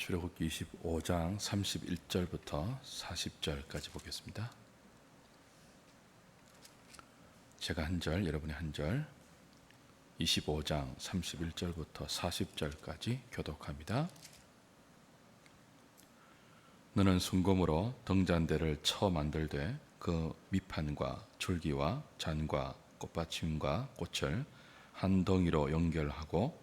출애굽기 25장 31절부터 40절까지 보겠습니다. 제가 한 절, 여러분이 한 절, 25장 31절부터 40절까지 교독합니다. 너는 순금으로 등잔대를 쳐 만들되 그 밑판과 줄기와 잔과 꽃받침과 꽃을 한 덩이로 연결하고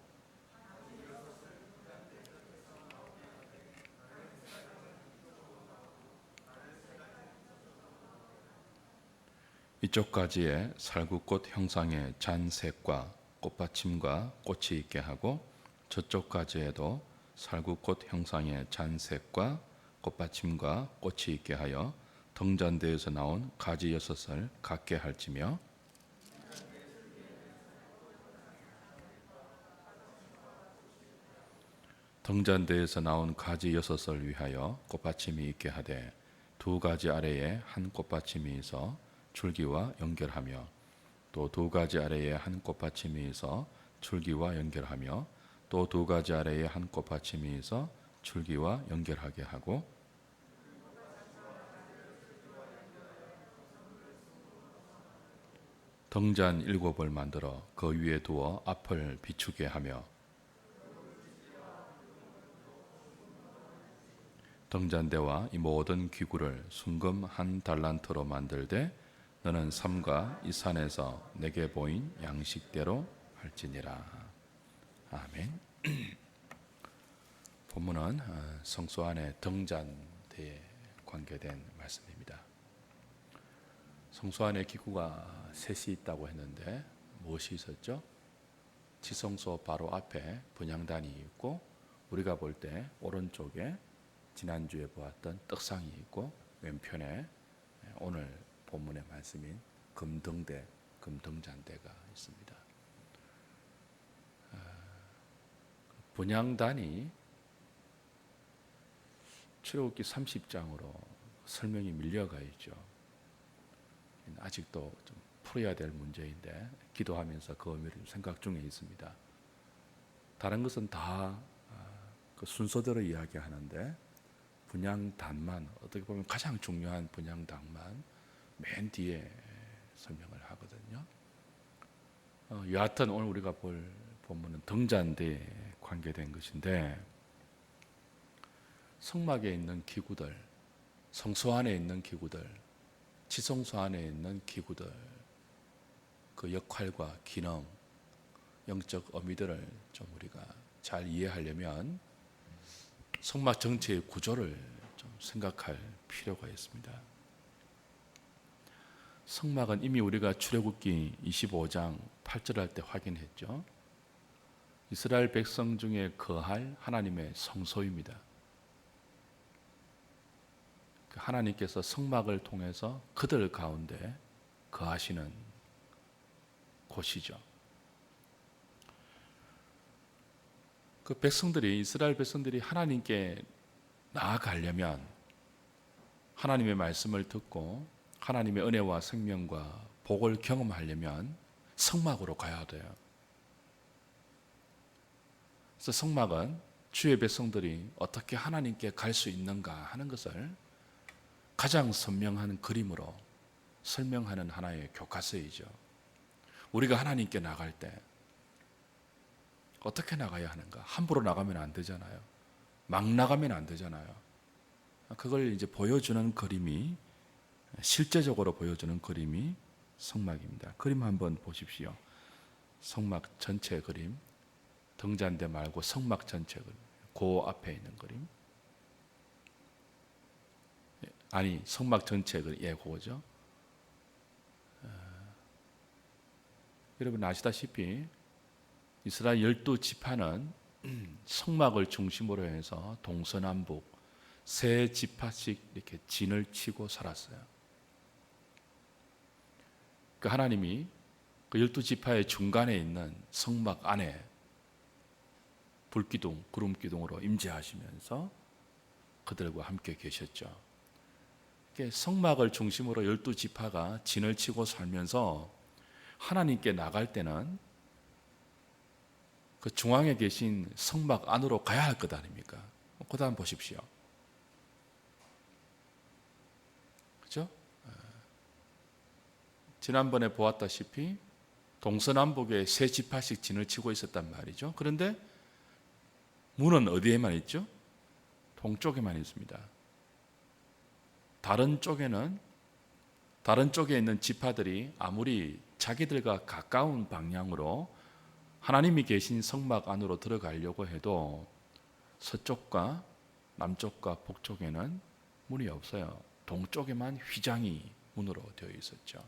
이쪽 가지에 살구꽃 형상의 잔색과 꽃받침과 꽃이 있게 하고 저쪽 가지에도 살구꽃 형상의 잔색과 꽃받침과 꽃이 있게 하여 등잔대에서 나온 가지 6을 갖게 할지며 등잔대에서 나온 가지 6을 위하여 꽃받침이 있게 하되 두 가지 아래에 한 꽃받침이 있어 줄기와 연결하며 또 두 가지 아래에 한 꽃받침이 있어 줄기와 연결하며 또 두 가지 아래에 한 꽃받침이 있어 줄기와 연결하게 하고 등잔 7을 만들어 그 위에 두어 앞을 비추게 하며 등잔대와 이 모든 기구를 순금 한 달란트로 만들되 너는 삼가 이 산에서 내게 보인 양식대로 할지니라. 아멘. 본문은 성소 안의 등잔대에 관계된 말씀입니다. 성소 안에 기구가 셋이 있다고 했는데 무엇이 있었죠? 지성소 바로 앞에 분향단이 있고 우리가 볼 때 오른쪽에 지난주에 보았던 떡상이 있고 왼편에 오늘 본문의 말씀인 금등대, 금등잔대가 있습니다. 분향단이 출애굽기 30장으로 설명이 밀려가 있죠. 아직도 좀 풀어야 될 문제인데 기도하면서 그 의미를 생각 중에 있습니다. 다른 것은 다 그 순서대로 이야기하는데 분향단만 어떻게 보면 가장 중요한 분향단만 맨 뒤에 설명을 하거든요. 여하튼 오늘 우리가 볼 본문은 등잔대에 관계된 것인데 성막에 있는 기구들, 성소 안에 있는 기구들, 지성소 안에 있는 기구들, 그 역할과 기능, 영적 의미들을 좀 우리가 잘 이해하려면 성막 전체의 구조를 좀 생각할 필요가 있습니다. 성막은 이미 우리가 출애굽기 25장 8절 할 때 확인했죠. 이스라엘 백성 중에 거할 하나님의 성소입니다. 하나님께서 성막을 통해서 그들 가운데 거하시는 곳이죠. 그 백성들이, 이스라엘 백성들이 하나님께 나아가려면 하나님의 말씀을 듣고 하나님의 은혜와 생명과 복을 경험하려면 성막으로 가야 돼요. 그래서 성막은 주의 백성들이 어떻게 하나님께 갈 수 있는가 하는 것을 가장 선명한 그림으로 설명하는 하나의 교과서이죠. 우리가 하나님께 나갈 때 어떻게 나가야 하는가? 함부로 나가면 안 되잖아요. 막 나가면 안 되잖아요. 그걸 이제 보여주는 그림이, 실제적으로 보여주는 그림이 성막입니다. 그림 한번 보십시오. 성막 전체 그림, 등잔대 말고 성막 전체 그림, 그 앞에 있는 그림. 아니, 성막 전체 그림, 예, 그거죠. 여러분 아시다시피 이스라엘 12지파는 성막을 중심으로 해서 동서남북 세 지파씩 이렇게 진을 치고 살았어요. 그 하나님이 그 12지파의 중간에 있는 성막 안에 불기둥, 구름기둥으로 임재하시면서 그들과 함께 계셨죠. 성막을 중심으로 12지파가 진을 치고 살면서 하나님께 나갈 때는 그 중앙에 계신 성막 안으로 가야 할 것 아닙니까? 그다음 보십시오. 그죠? 지난번에 보았다시피 동서남북에 세 지파씩 진을 치고 있었단 말이죠. 그런데 문은 어디에만 있죠? 동쪽에만 있습니다. 다른 쪽에 있는 지파들이 아무리 자기들과 가까운 방향으로 하나님이 계신 성막 안으로 들어가려고 해도 서쪽과 남쪽과 북쪽에는 문이 없어요. 동쪽에만 휘장이 문으로 되어 있었죠.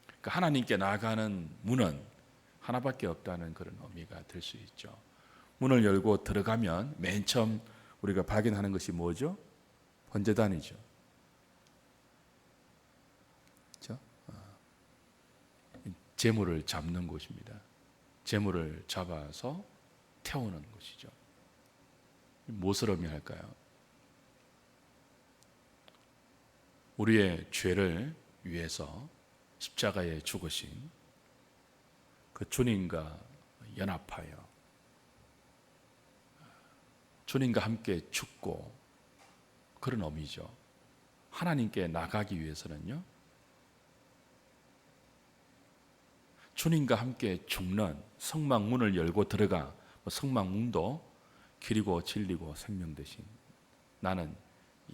그러니까 하나님께 나아가는 문은 하나밖에 없다는 그런 의미가 될 수 있죠. 문을 열고 들어가면 맨 처음 우리가 발견하는 것이 뭐죠? 번제단이죠. 그렇죠? 제물을 잡는 곳입니다. 제물을 잡아서 태우는 것이죠. 무엇을 의미할까요? 우리의 죄를 위해서 십자가에 죽으신 그 주님과 연합하여 주님과 함께 죽고 그런 의미죠. 하나님께 나가기 위해서는요, 주님과 함께 죽는 성막 문을 열고 들어가 성막 문도 길이고 진리고 생명 되신 나는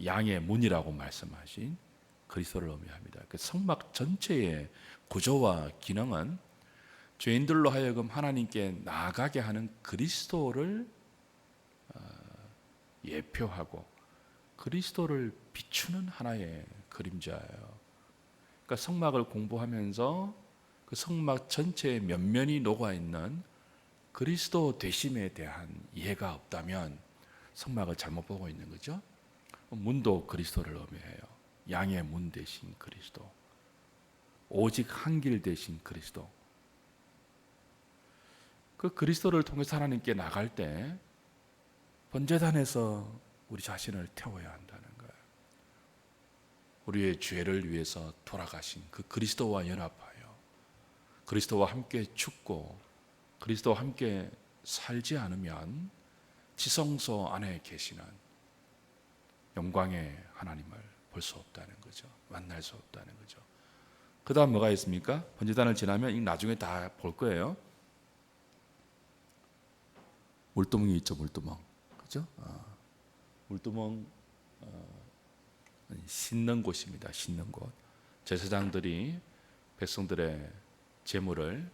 양의 문이라고 말씀하신 그리스도를 의미합니다. 그 성막 전체의 구조와 기능은 죄인들로 하여금 하나님께 나아가게 하는 그리스도를 예표하고 그리스도를 비추는 하나의 그림자예요. 그러니까 성막을 공부하면서 그 성막 전체의 면면이 녹아있는 그리스도 되심에 대한 이해가 없다면 성막을 잘못 보고 있는 거죠. 문도 그리스도를 의미해요. 양의 문 되신 그리스도, 오직 한 길 되신 그리스도. 그 그리스도를 통해서 하나님께 나갈 때 번제단에서 우리 자신을 태워야 한다는 거예요. 우리의 죄를 위해서 돌아가신 그 그리스도와 연합하여 그리스도와 함께 죽고 그리스도와 함께 살지 않으면 지성소 안에 계시는 영광의 하나님을 볼 수 없다는 거죠. 만날 수 없다는 거죠. 그 다음 뭐가 있습니까? 번제단을 지나면 이 나중에 다 볼 거예요. 물두멍이 있죠. 물두멍. 그죠? 물두멍 씻는 곳입니다. 씻는 곳. 제사장들이 백성들의 제물을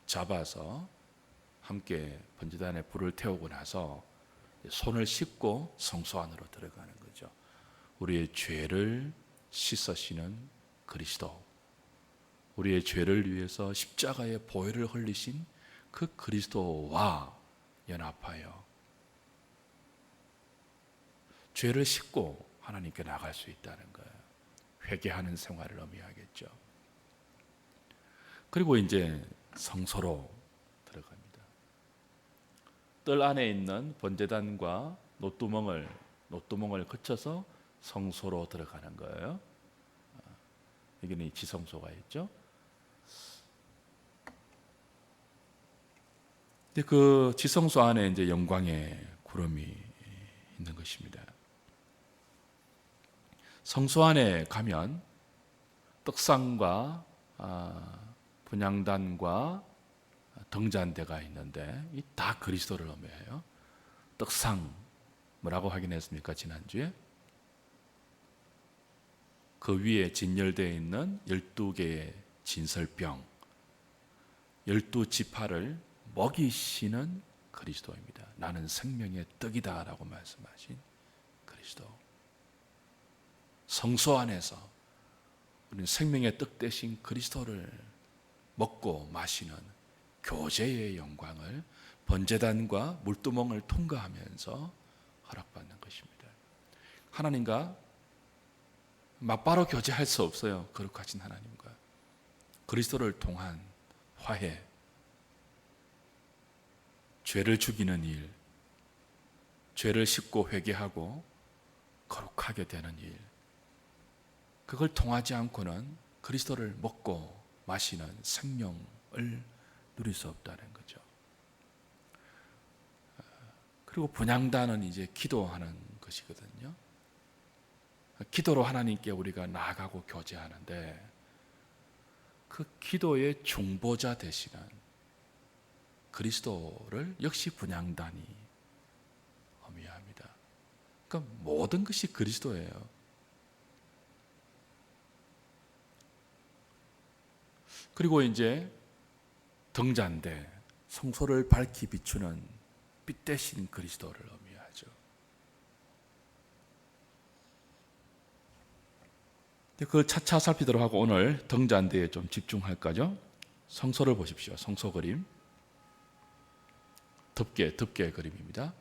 잡아서 함께 번제단에 불을 태우고 나서 손을 씻고 성소 안으로 들어가는 거죠. 우리의 죄를 씻으시는 그리스도, 우리의 죄를 위해서 십자가의 보혈을 흘리신 그 그리스도와 연합하여 죄를 씻고 하나님께 나갈 수 있다는 거예요. 회개하는 생활을 의미하겠죠. 그리고 이제 성소로 들어갑니다. 뜰 안에 있는 번제단과 노두멍을 거쳐서 성소로 들어가는 거예요. 여기는 지성소가 있죠. 근데 그 지성소 안에 이제 영광의 구름이 있는 것입니다. 성소 안에 가면 떡상과 분향단과 등잔대가 있는데 이 다 그리스도를 의미해요. 떡상 뭐라고 확인했습니까? 지난주에 그 위에 진열되어 있는 12개의 진설병 12지파를 먹이시는 그리스도입니다. 나는 생명의 떡이다 라고 말씀하신 그리스도. 성소 안에서 우리는 생명의 떡 대신 그리스도를 먹고 마시는 교제의 영광을 번제단과 물두멍을 통과하면서 허락받는 것입니다. 하나님과 맞바로 교제할 수 없어요. 거룩하신 하나님과. 그리스도를 통한 화해, 죄를 죽이는 일, 죄를 씻고 회개하고 거룩하게 되는 일, 그걸 통하지 않고는 그리스도를 먹고 마시는 생명을 누릴 수 없다는 거죠. 그리고 분향단은 이제 기도하는 것이거든요. 기도로 하나님께 우리가 나아가고 교제하는데 그 기도의 중보자 되시는 그리스도를 역시 분향단이 의미합니다. 그러니까 모든 것이 그리스도예요. 그리고 이제 등잔대, 성소를 밝히 비추는 빛 대신 그리스도를 의미하죠. 그걸 차차 살피도록 하고 오늘 등잔대에 좀 집중할 거죠. 성소를 보십시오. 성소 그림. 덮개 그림입니다.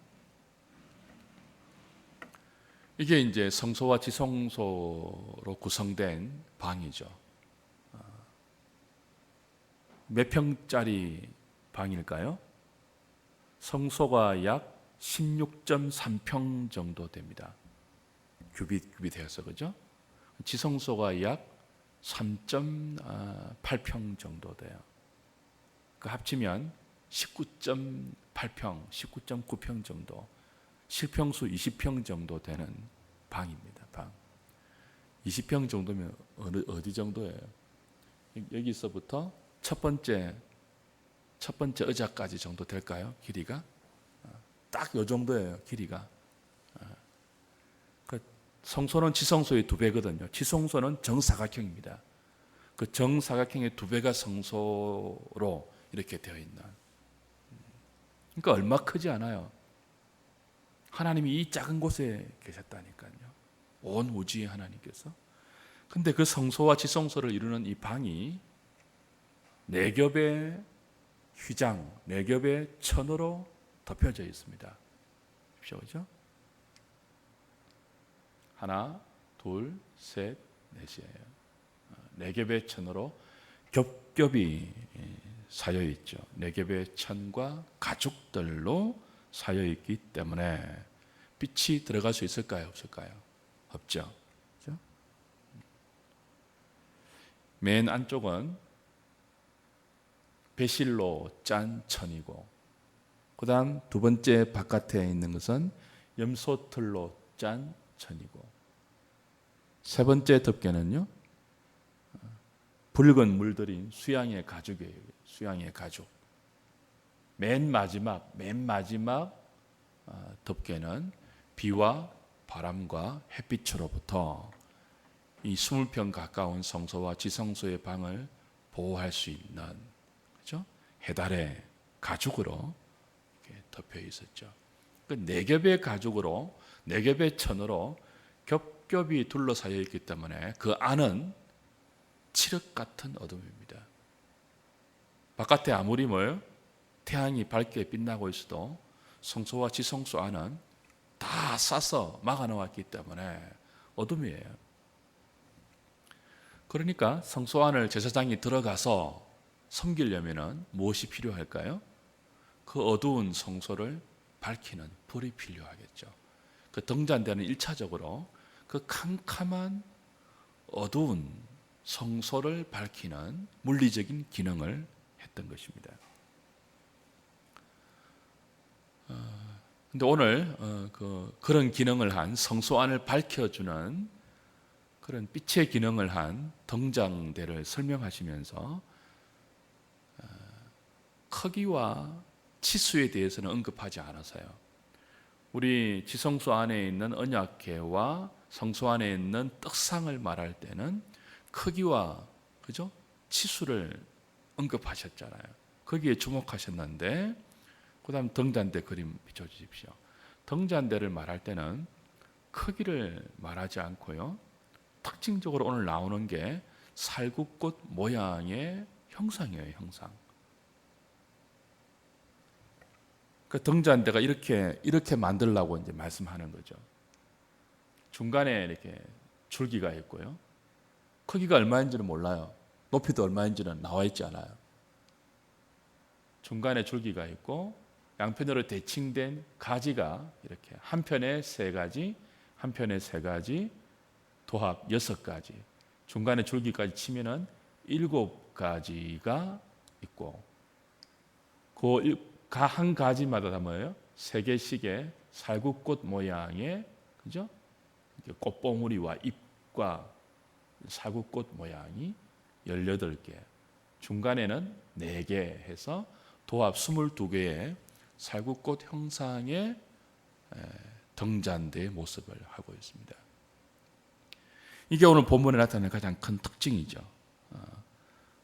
이게 이제 성소와 지성소로 구성된 방이죠. 몇 평짜리 방일까요? 성소가 약 16.3평 정도 됩니다. 규빗 되어서 그죠? 지성소가 약 3.8평 정도 돼요. 그 합치면 19.8평, 19.9평 정도, 실평수 20평 정도 되는 방입니다. 방. 20평 정도면 어디 정도예요? 여기서부터 첫 번째 의자까지 정도 될까요? 길이가 딱 요 정도예요. 길이가. 그 성소는 지성소의 2배거든요. 지성소는 정사각형입니다. 그 정사각형의 2배가 성소로 이렇게 되어 있는. 그러니까 얼마 크지 않아요. 하나님이 이 작은 곳에 계셨다니까요. 온 우주의 하나님께서. 근데 그 성소와 지성소를 이루는 이 방이 4겹의 휘장, 4겹의 천으로 덮여져 있습니다. 그렇죠? 하나, 둘, 셋, 넷이에요. 4겹의 천으로 겹겹이 사여 있죠. 4겹의 천과 가죽들로 사여 있기 때문에 빛이 들어갈 수 있을까요? 없을까요? 없죠. 그렇죠? 맨 안쪽은 배실로 짠 천이고, 그 다음 2번째 바깥에 있는 것은 염소틀로 짠 천이고, 3번째 덮개는요, 붉은 물들인 수양의 가죽이에요. 수양의 가죽. 맨 마지막 덮개는 비와 바람과 햇빛으로부터 이 20평 가까운 성소와 지성소의 방을 보호할 수 있는, 그렇죠? 해달의 가죽으로 이렇게 덮여 있었죠. 그 4겹의 가죽으로 4겹의 천으로 겹겹이 둘러싸여 있기 때문에 그 안은 칠흑 같은 어둠입니다. 바깥에 아무리 태양이 밝게 빛나고 있어도 성소와 지성소 안은 다 싸서 막아 놓았기 때문에 어둠이에요. 그러니까 성소 안을 제사장이 들어가서 섬기려면 무엇이 필요할까요? 그 어두운 성소를 밝히는 불이 필요하겠죠. 그 등잔대는 1차적으로 그 캄캄한 어두운 성소를 밝히는 물리적인 기능을 했던 것입니다. 근데 오늘 그런 기능을 한 성소 안을 밝혀주는 그런 빛의 기능을 한 등잔대를 설명하시면서 크기와 치수에 대해서는 언급하지 않아서요. 우리 지성소 안에 있는 언약궤와 성소 안에 있는 떡상을 말할 때는 크기와 그죠? 치수를 언급하셨잖아요. 거기에 주목하셨는데, 그다음 등잔대 그림 비춰주십시오. 등잔대를 말할 때는 크기를 말하지 않고요. 특징적으로 오늘 나오는 게 살구꽃 모양의 형상이에요. 형상. 그 등잔대가 이렇게 만들라고 이제 말씀하는 거죠. 중간에 이렇게 줄기가 있고요. 크기가 얼마인지는 몰라요. 높이도 얼마인지는 나와 있지 않아요. 중간에 줄기가 있고 양편으로 대칭된 가지가 이렇게 한편에 3가지, 한편에 3가지, 도합 6가지. 중간에 줄기까지 치면은 7가지가 있고, 그 한 가지마다 다 뭐예요? 세 개씩의 살구꽃 모양의, 그죠? 꽃봉우리와 잎과 살구꽃 모양이 18개, 중간에는 4개 해서 도합 22개의 살구꽃 형상의 등잔대의 모습을 하고 있습니다. 이게 오늘 본문에 나타나는 가장 큰 특징이죠.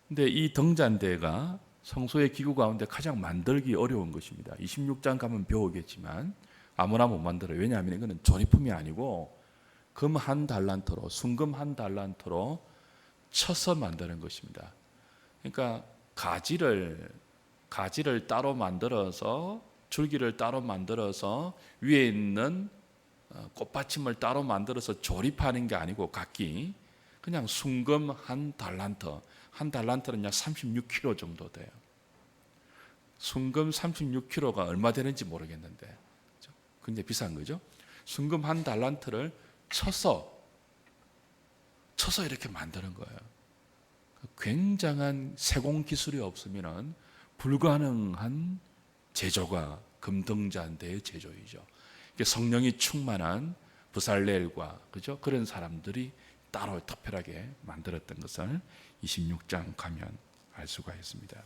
근데 이 등잔대가 성소의 기구 가운데 가장 만들기 어려운 것입니다. 26장 가면 배우겠지만 아무나 못 만들어요. 왜냐하면 이거는 조립품이 아니고 금 한 달란트로, 순금 한 달란트로 쳐서 만드는 것입니다. 그러니까 가지를 따로 만들어서, 줄기를 따로 만들어서 위에 있는 꽃받침을 따로 만들어서 조립하는 게 아니고, 각기 그냥 순금 한 달란트는 약 36kg 정도 돼요. 순금 36kg가 얼마 되는지 모르겠는데 굉장히 비싼 거죠. 순금 한 달란트를 쳐서 이렇게 만드는 거예요. 굉장한 세공 기술이 없으면 불가능한 제조가 금등잔대의 제조이죠. 성령이 충만한 부살렐과, 그죠? 그런 사람들이 따로 특별하게 만들었던 것을 26장 가면 알 수가 있습니다.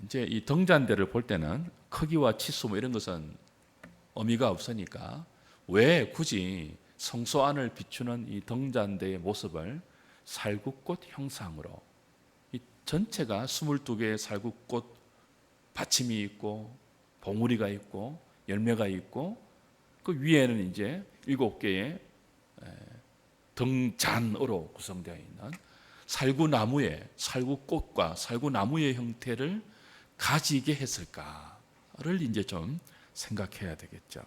이제 이 등잔대를 볼 때는 크기와 치수 이런 것은 의미가 없으니까 왜 굳이 성소 안을 비추는 이 등잔대의 모습을 살구꽃 형상으로, 이 전체가 22개의 살구꽃 받침이 있고 봉우리가 있고 열매가 있고, 그 위에는 이제 7개의 등잔으로 구성되어 있는 살구꽃과 살구나무의 형태를 가지게 했을까를 이제 좀 생각해야 되겠죠.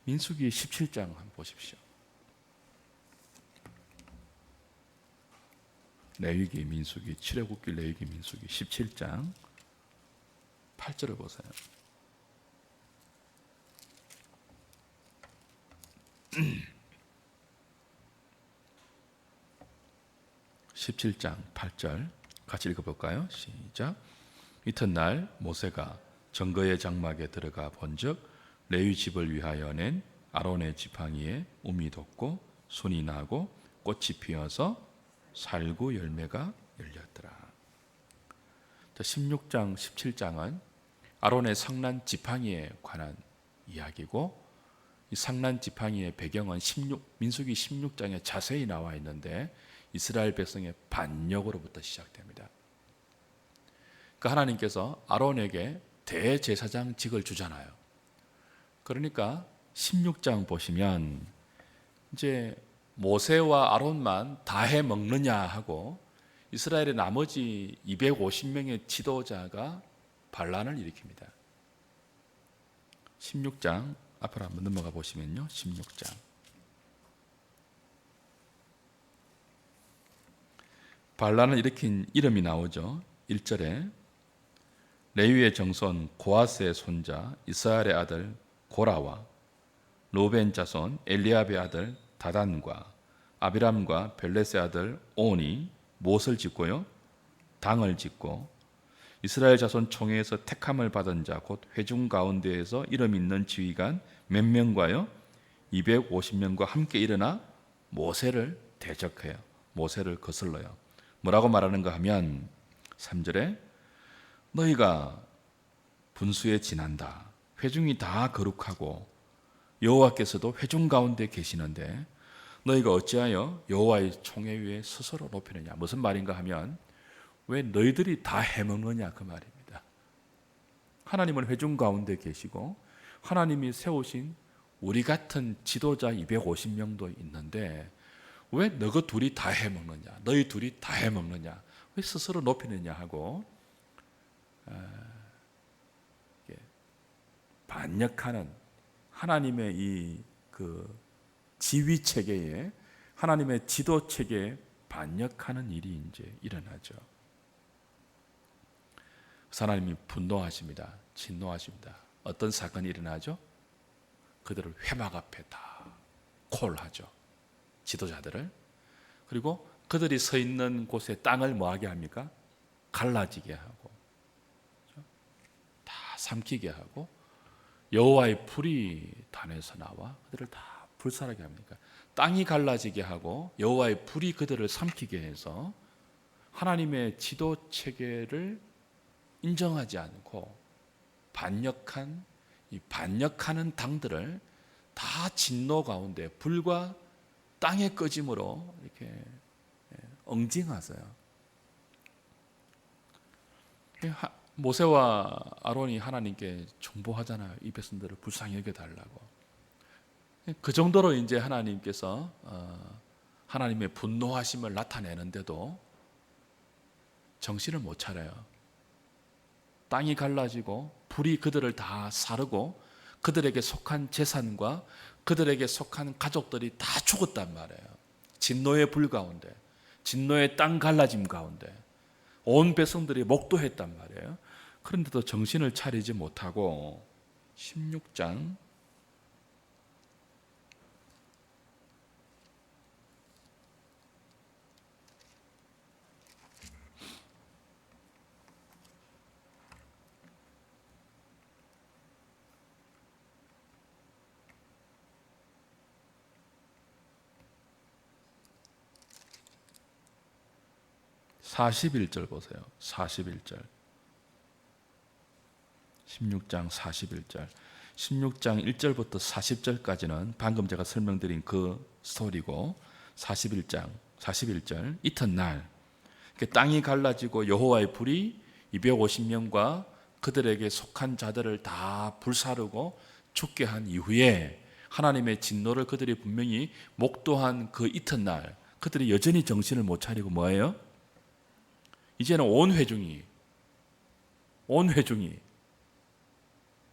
민수기 17장 한번 보십시오. 레위기, 민수기, 출애굽기, 레위기, 민수기 17장 8절을 보세요. 17장 8절 같이 읽어볼까요? 시작. 이튿날 모세가 정거의 장막에 들어가 본즉 레위 집을 위하여 낸 아론의 지팡이에 움이 돋고 순이 나고 꽃이 피어서 살구 열매가 열렸더라. 16장 17장은 아론의 상난 지팡이에 관한 이야기고, 이 상난 지팡이의 배경은 민수기 16장에 자세히 나와 있는데 이스라엘 백성의 반역으로부터 시작됩니다. 그 하나님께서 아론에게 대제사장직을 주잖아요. 그러니까 16장 보시면 이제 모세와 아론만 다 해 먹느냐 하고 이스라엘의 나머지 250명의 지도자가 반란을 일으킵니다. 16장 앞으로 한번 넘어가 보시면요. 16장 반란을 일으킨 이름이 나오죠. 1절에 레위의 정손 고아스의 손자 이스라엘의 아들 고라와 로벤 자손 엘리압의 아들 다단과 아비람과 벨렛의 아들 온이 못을 짓고요, 당을 짓고 이스라엘 자손 총회에서 택함을 받은 자 곧 회중 가운데에서 이름 있는 지휘관 몇 명과요 250명과 함께 일어나 모세를 대적해요. 모세를 거슬러요. 뭐라고 말하는가 하면 3절에 너희가 분수에 지난다. 회중이 다 거룩하고 여호와께서도 회중 가운데 계시는데 너희가 어찌하여 여호와의 총회 위에 스스로 높이느냐. 무슨 말인가 하면 왜 너희들이 다 해먹느냐 그 말입니다. 하나님은 회중 가운데 계시고 하나님이 세우신 우리 같은 지도자 250명도 있는데 왜 너희 둘이 다 해먹느냐, 너희 둘이 다 해먹느냐, 왜 스스로 높이느냐 하고 반역하는 하나님의 이 그 지휘 체계에, 하나님의 지도 체계에 반역하는 일이 이제 일어나죠. 하나님이 분노하십니다. 진노하십니다. 어떤 사건이 일어나죠? 그들을 회막 앞에 다 콜하죠. 지도자들을. 그리고 그들이 서 있는 곳에 땅을 뭐하게 합니까? 갈라지게 하고 다 삼키게 하고 여호와의 불이 단에서 나와 그들을 다 불살하게 합니까? 땅이 갈라지게 하고 여호와의 불이 그들을 삼키게 해서 하나님의 지도 체계를 인정하지 않고 반역하는 당들을 다 진노 가운데 불과 땅의 꺼짐으로 이렇게 응징하세요. 모세와 아론이 하나님께 중보하잖아요. 이 백성들을 불쌍히 여겨달라고. 그 정도로 이제 하나님께서 하나님의 분노하심을 나타내는데도 정신을 못 차려요. 땅이 갈라지고 불이 그들을 다 사르고 그들에게 속한 재산과 그들에게 속한 가족들이 다 죽었단 말이에요. 진노의 불 가운데, 진노의 땅 갈라짐 가운데 온 백성들이 목도했단 말이에요. 그런데도 정신을 차리지 못하고 16장 41절 보세요. 41절. 16장 41절. 16장 1절부터 40절까지는 방금 제가 설명드린 그 스토리고 41절 이튿날 땅이 갈라지고 여호와의 불이 250명과 그들에게 속한 자들을 다 불사르고 죽게 한 이후에 하나님의 진노를 그들이 분명히 목도한 그 이튿날 그들이 여전히 정신을 못 차리고 뭐예요? 이제는 온 회중이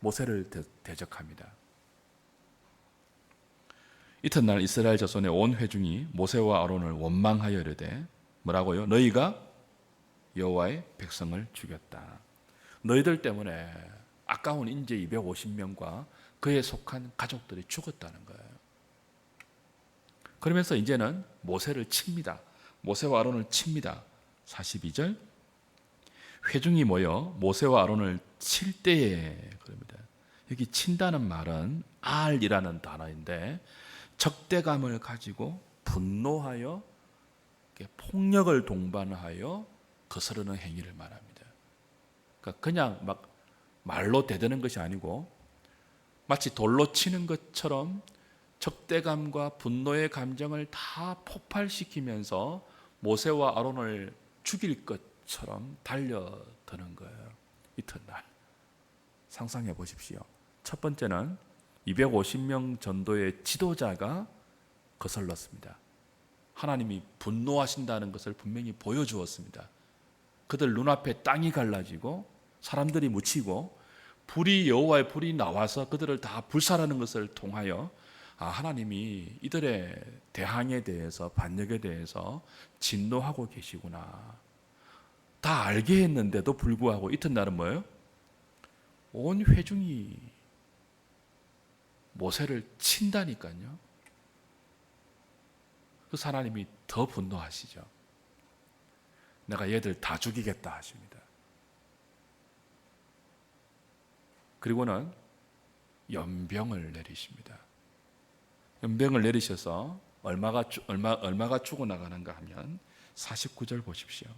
모세를 대적합니다. 이튿날 이스라엘 자손의 온 회중이 모세와 아론을 원망하여 이르되 뭐라고요? 너희가 여호와의 백성을 죽였다. 너희들 때문에 아까운 인재 250명과 그에 속한 가족들이 죽었다는 거예요. 그러면서 이제는 모세를 칩니다. 모세와 아론을 칩니다. 42절 회중이 모여 모세와 아론을 칠 때에 그럽니다. 여기 친다는 말은 알이라는 단어인데 적대감을 가지고 분노하여 폭력을 동반하여 거스르는 행위를 말합니다. 그러니까 그냥 막 말로 대드는 것이 아니고 마치 돌로 치는 것처럼 적대감과 분노의 감정을 다 폭발시키면서 모세와 아론을 죽일 것처럼 달려드는 거예요. 이튿날 상상해 보십시오. 첫 번째는 250명 전도의 지도자가 거슬렀습니다. 하나님이 분노하신다는 것을 분명히 보여주었습니다. 그들 눈앞에 땅이 갈라지고 사람들이 묻히고 여호와의 불이 나와서 그들을 다 불살하는 것을 통하여 하나님이 이들의 대항에 대해서 반역에 대해서 진노하고 계시구나. 다 알게 했는데도 불구하고 이튿날은 뭐예요? 온 회중이 모세를 친다니까요. 그래서 하나님이 더 분노하시죠. 내가 얘들 다 죽이겠다 하십니다. 그리고는 연병을 내리십니다. 연병을 내리셔서 얼마가 죽어나가는가 하면 49절 보십시오.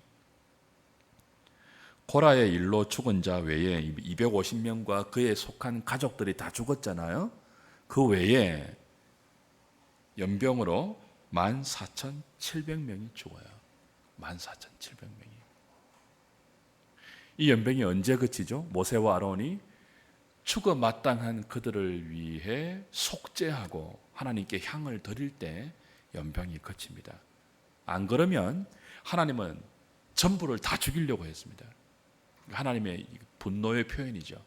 고라의 일로 죽은 자 외에 250명과 그에 속한 가족들이 다 죽었잖아요. 그 외에 연병으로 14,700명이 죽어요. 14,700명이. 이 연병이 언제 그치죠? 모세와 아론이 죽어 마땅한 그들을 위해 속죄하고 하나님께 향을 드릴 때 연병이 그칩니다. 안 그러면 하나님은 전부를 다 죽이려고 했습니다. 하나님의 분노의 표현이죠.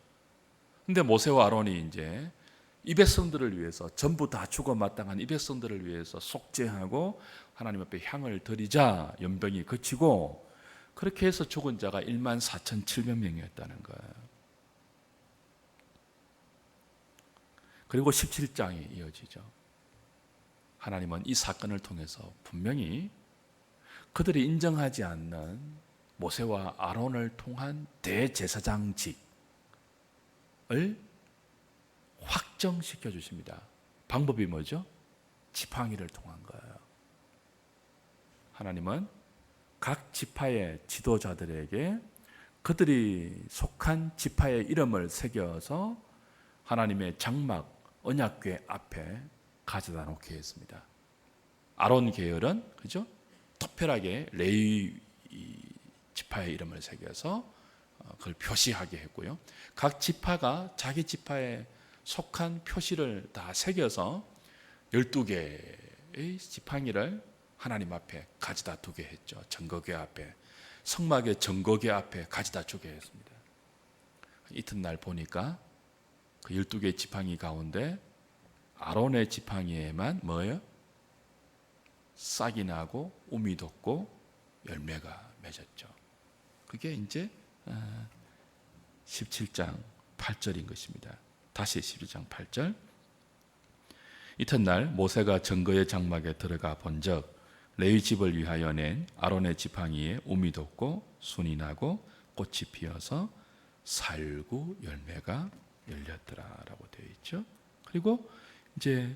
근데 모세와 아론이 이제 이 백성들을 위해서 전부 다 죽어 마땅한 이 백성들을 위해서 속죄하고 하나님 앞에 향을 드리자 연병이 그치고 그렇게 해서 죽은 자가 14,700명이었다는 거예요. 그리고 17장이 이어지죠. 하나님은 이 사건을 통해서 분명히 그들이 인정하지 않는 모세와 아론을 통한 대제사장직, 확정시켜 주십니다. 방법이 뭐죠? 지팡이를 통한 거예요. 하나님은 각 지파의 지도자들에게 그들이 속한 지파의 이름을 새겨서 하나님의 장막 언약궤 앞에 가져다 놓게 했습니다. 아론 계열은 그죠? 특별하게 레위 지파의 이름을 새겨서 그걸 표시하게 했고요. 각 지파가 자기 지파에 속한 표시를 다 새겨서 12개의 지팡이를 하나님 앞에 가져다 두게 했죠. 증거궤 앞에, 성막의 증거궤 앞에 가져다 주게 했습니다. 이튿날 보니까 그 12개의 지팡이 가운데 아론의 지팡이에만 뭐예요? 싹이 나고 우미 돋고 열매가 맺었죠. 그게 이제 17장 8절인 것입니다. 다시 17장 8절. 이튿날 모세가 증거의 장막에 들어가 본즉 레위 집을 위하여 낸 아론의 지팡이에 우미 돋고 순이 나고 꽃이 피어서 살구 열매가 열렸더라라고 되어 있죠. 그리고 이제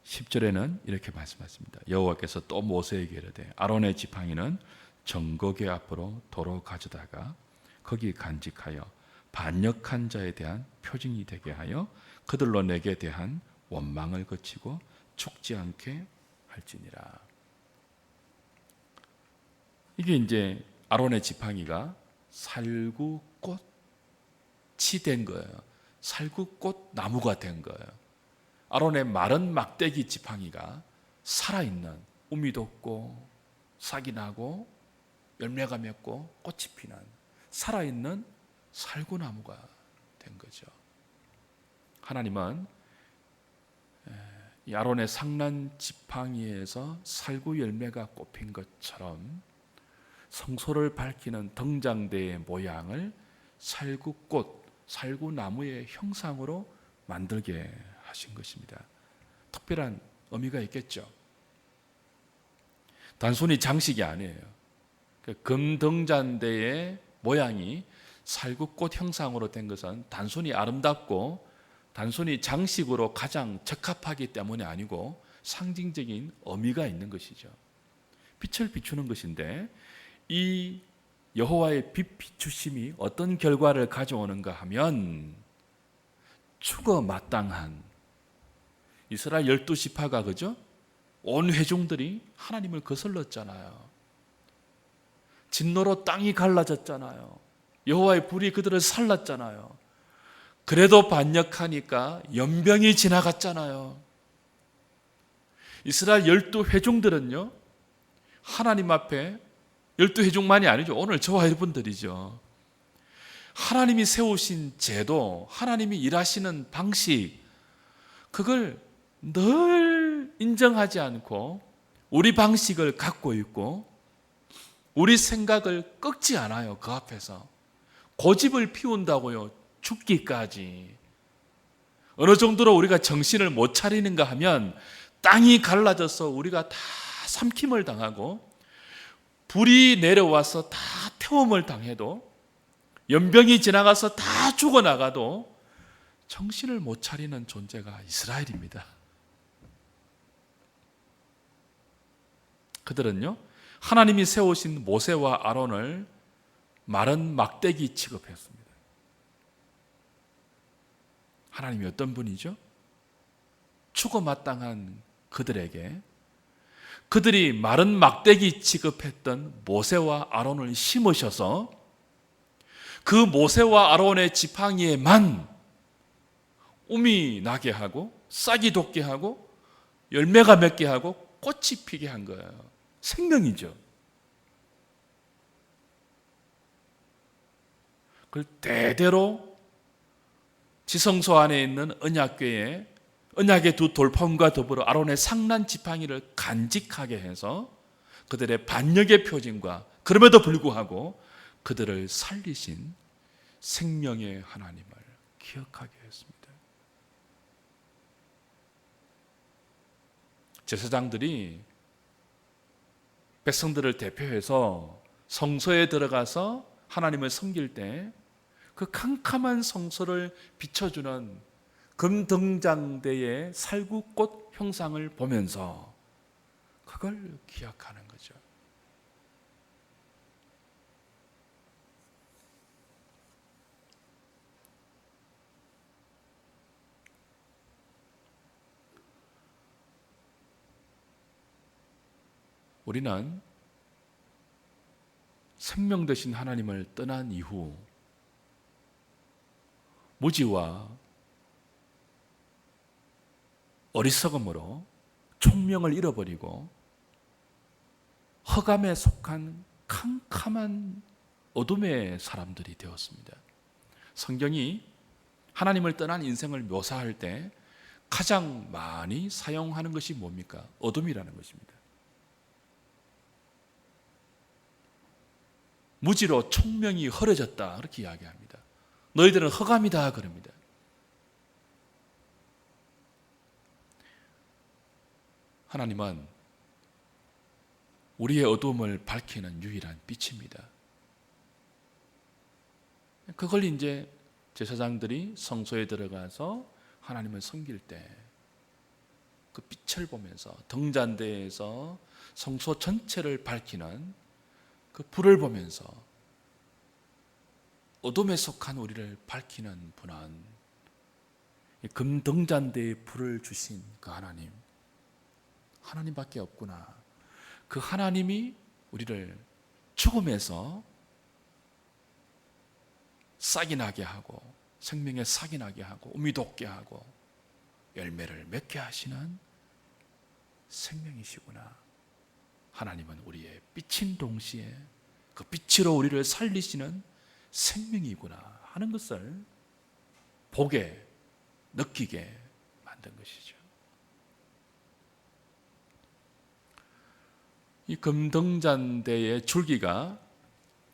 10절에는 이렇게 말씀하십니다. 여호와께서 또 모세에게 이르되 아론의 지팡이는 증거궤 앞으로 도로 가져다가 거기 간직하여 반역한 자에 대한 표징이 되게 하여 그들로 내게 대한 원망을 그치고 죽지 않게 할지니라. 이게 이제 아론의 지팡이가 살구꽃이 된 거예요. 살구꽃 나무가 된 거예요. 아론의 마른 막대기 지팡이가 살아있는 우미 돋고 싹이 나고 열매가 맺고 꽃이 피는 살아있는 살구나무가 된 거죠. 하나님은 이 아론의 상난 지팡이에서 살구 열매가 꼽힌 것처럼 성소를 밝히는 등장대의 모양을 살구꽃, 살구나무의 형상으로 만들게 하신 것입니다. 특별한 의미가 있겠죠. 단순히 장식이 아니에요. 금등잔대의 모양이 살구꽃 형상으로 된 것은 단순히 아름답고 단순히 장식으로 가장 적합하기 때문이 아니고 상징적인 의미가 있는 것이죠. 빛을 비추는 것인데 이 여호와의 빛 비추심이 어떤 결과를 가져오는가 하면 추거 마땅한 이스라엘 12지파가 그죠? 온 회중들이 하나님을 거슬렀잖아요. 진노로 땅이 갈라졌잖아요. 여호와의 불이 그들을 살랐잖아요. 그래도 반역하니까 연병이 지나갔잖아요. 이스라엘 12회중들은요 하나님 앞에 12회중만이 아니죠. 오늘 저와 여러분들이죠. 하나님이 세우신 제도, 하나님이 일하시는 방식, 그걸 늘 인정하지 않고 우리 방식을 갖고 있고 우리 생각을 꺾지 않아요. 그 앞에서 고집을 피운다고요. 죽기까지. 어느 정도로 우리가 정신을 못 차리는가 하면 땅이 갈라져서 우리가 다 삼킴을 당하고 불이 내려와서 다 태움을 당해도 연병이 지나가서 다 죽어나가도 정신을 못 차리는 존재가 이스라엘입니다. 그들은요 하나님이 세우신 모세와 아론을 마른 막대기 취급했습니다. 하나님이 어떤 분이죠? 추고 마땅한 그들에게 그들이 마른 막대기 취급했던 모세와 아론을 심으셔서 그 모세와 아론의 지팡이에만 um이 나게 하고 싹이 돋게 하고 열매가 맺게 하고 꽃이 피게 한 거예요. 생명이죠. 그걸 대대로 지성소 안에 있는 언약궤에 언약의 두 돌판과 더불어 아론의 상난 지팡이를 간직하게 해서 그들의 반역의 표징과 그럼에도 불구하고 그들을 살리신 생명의 하나님을 기억하게 했습니다. 제사장들이 백성들을 대표해서 성소에 들어가서 하나님을 섬길 때 그 그 캄캄한 성소를 비춰주는 금등잔대의 살구꽃 형상을 보면서 그걸 기억하는 거죠. 우리는 생명 되신 하나님을 떠난 이후 무지와 어리석음으로 총명을 잃어버리고 흑암에 속한 캄캄한 어둠의 사람들이 되었습니다. 성경이 하나님을 떠난 인생을 묘사할 때 가장 많이 사용하는 것이 뭡니까? 어둠이라는 것입니다. 무지로 총명이 흐려졌다 그렇게 이야기합니다. 너희들은 흑암이다 그럽니다. 하나님은 우리의 어두움을 밝히는 유일한 빛입니다. 그걸 이제 제사장들이 성소에 들어가서 하나님을 섬길 때 그 빛을 보면서 등잔대에서 성소 전체를 밝히는 그 불을 보면서 어둠에 속한 우리를 밝히는 분은 금등잔대에 불을 주신 그 하나님밖에 없구나. 그 하나님이 우리를 죽음에서 싹이 나게 하고 생명에 싹이 나게 하고 우미 돋게 하고 열매를 맺게 하시는 생명이시구나. 하나님은 우리의 빛인 동시에 그 빛으로 우리를 살리시는 생명이구나 하는 것을 보게 느끼게 만든 것이죠. 이 금등잔대의 줄기가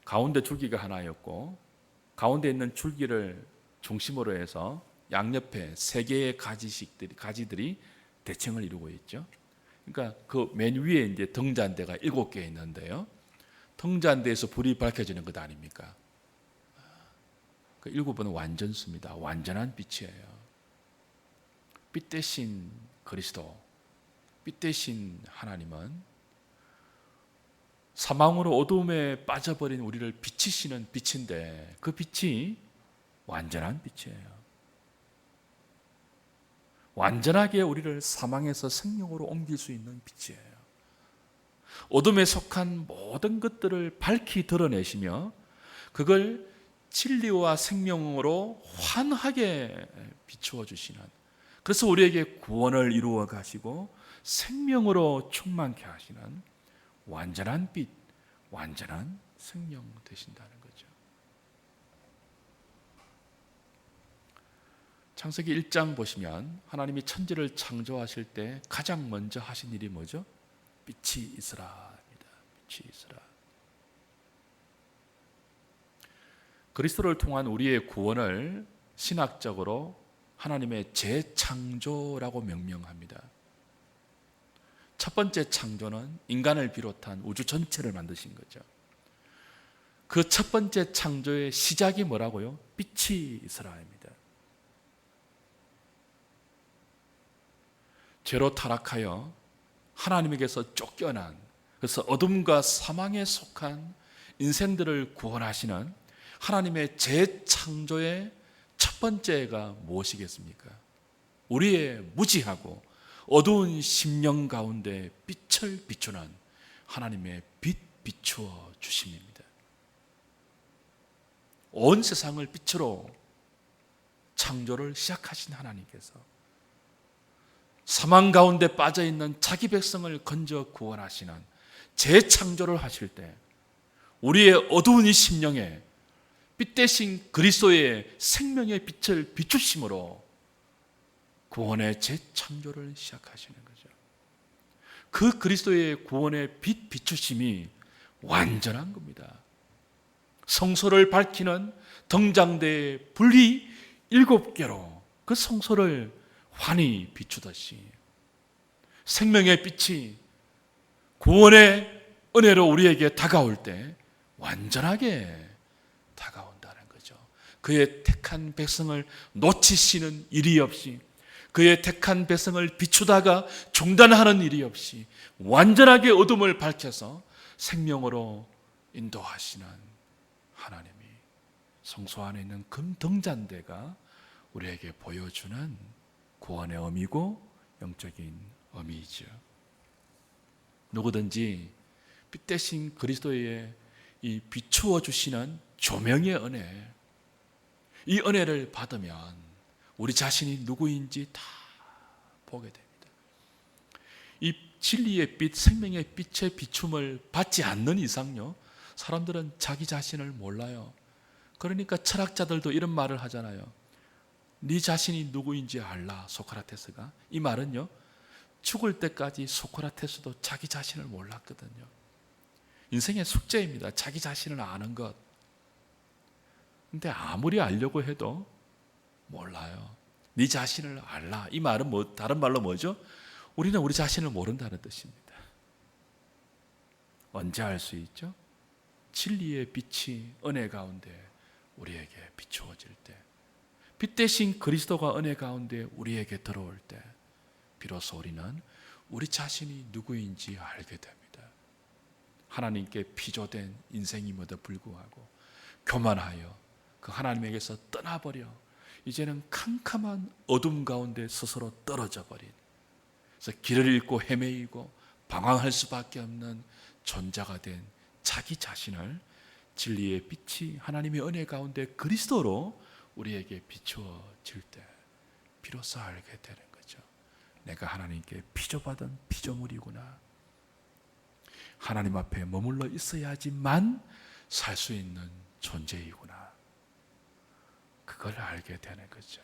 가운데 줄기가 하나였고 가운데 있는 줄기를 중심으로 해서 양옆에 세 개의 가지들이 대칭을 이루고 있죠. 그러니까 그 맨 위에 이제 등잔대가 7개 있는데요. 등잔대에서 불이 밝혀지는 것 아닙니까? 그 7은 완전수입니다. 완전한 빛이에요. 빛 대신 그리스도, 빛 대신 하나님은 사망으로 어두움에 빠져버린 우리를 비치시는 빛인데 그 빛이 완전한 빛이에요. 완전하게 우리를 사망에서 생명으로 옮길 수 있는 빛이에요. 어둠에 속한 모든 것들을 밝히 드러내시며 그걸 진리와 생명으로 환하게 비추어 주시는, 그래서 우리에게 구원을 이루어 가시고 생명으로 충만케 하시는 완전한 빛, 완전한 생명 되신다는 거죠. 창세기 1장 보시면 하나님이 천지를 창조하실 때 가장 먼저 하신 일이 뭐죠? 빛이 있으라입니다. 빛이 있으라. 그리스도를 통한 우리의 구원을 신학적으로 하나님의 재창조라고 명명합니다. 첫 번째 창조는 인간을 비롯한 우주 전체를 만드신 거죠. 그 첫 번째 창조의 시작이 뭐라고요? 빛이 있으라입니다. 죄로 타락하여 하나님에게서 쫓겨난, 그래서 어둠과 사망에 속한 인생들을 구원하시는 하나님의 재창조의 첫 번째가 무엇이겠습니까? 우리의 무지하고 어두운 심령 가운데 빛을 비추는 하나님의 빛 비추어 주심입니다. 온 세상을 빛으로 창조를 시작하신 하나님께서 사망 가운데 빠져있는 자기 백성을 건져 구원하시는 재창조를 하실 때 우리의 어두운 이 심령에 빛 대신 그리스도의 생명의 빛을 비추심으로 구원의 재창조를 시작하시는 거죠. 그 그리스도의 구원의 빛 비추심이 완전한 겁니다. 성소를 밝히는 등잔대의 불이 7개로 그 성소를 환히 비추듯이 생명의 빛이 구원의 은혜로 우리에게 다가올 때 완전하게 다가온다는 거죠. 그의 택한 백성을 놓치시는 일이 없이, 그의 택한 백성을 비추다가 중단하는 일이 없이 완전하게 어둠을 밝혀서 생명으로 인도하시는 하나님이 성소 안에 있는 금등잔대가 우리에게 보여주는 구원의 의미고 영적인 의미이죠. 누구든지 빛 대신 그리스도의 이 비추어 주시는 조명의 은혜, 이 은혜를 받으면 우리 자신이 누구인지 다 보게 됩니다. 이 진리의 빛, 생명의 빛의 비춤을 받지 않는 이상요, 사람들은 자기 자신을 몰라요. 그러니까 철학자들도 이런 말을 하잖아요. 네 자신이 누구인지 알라, 소크라테스가. 이 말은요, 죽을 때까지 소크라테스도 자기 자신을 몰랐거든요. 인생의 숙제입니다. 자기 자신을 아는 것. 근데 아무리 알려고 해도 몰라요. 네 자신을 알라. 이 말은 다른 말로 뭐죠? 우리는 우리 자신을 모른다는 뜻입니다. 언제 알 수 있죠? 진리의 빛이 은혜 가운데 우리에게 비추어질 때, 빛 대신 그리스도가 은혜 가운데 우리에게 들어올 때, 비로소 우리는 우리 자신이 누구인지 알게 됩니다. 하나님께 피조된 인생임에도 불구하고 교만하여 그 하나님에게서 떠나버려 이제는 캄캄한 어둠 가운데 스스로 떨어져 버린, 그래서 길을 잃고 헤매이고 방황할 수밖에 없는 존재가 된 자기 자신을 진리의 빛이 하나님의 은혜 가운데 그리스도로 우리에게 비추어질 때 비로소 알게 되는 거죠. 내가 하나님께 피조받은 피조물이구나. 하나님 앞에 머물러 있어야지만 살 수 있는 존재이구나. 그걸 알게 되는 거죠.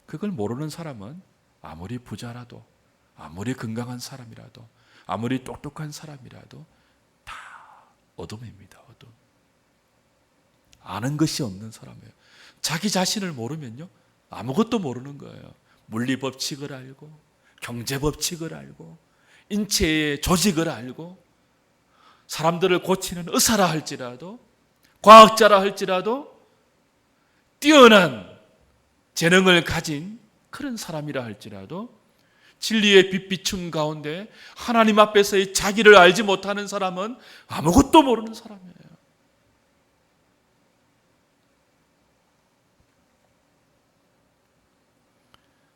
그걸 모르는 사람은 아무리 부자라도, 아무리 건강한 사람이라도, 아무리 똑똑한 사람이라도 다 어둠입니다. 어둠. 아는 것이 없는 사람이에요. 자기 자신을 모르면요, 아무것도 모르는 거예요. 물리 법칙을 알고, 경제 법칙을 알고, 인체의 조직을 알고, 사람들을 고치는 의사라 할지라도, 과학자라 할지라도, 뛰어난 재능을 가진 그런 사람이라 할지라도 진리의 빛 비춤 가운데 하나님 앞에서의 자기를 알지 못하는 사람은 아무것도 모르는 사람이에요.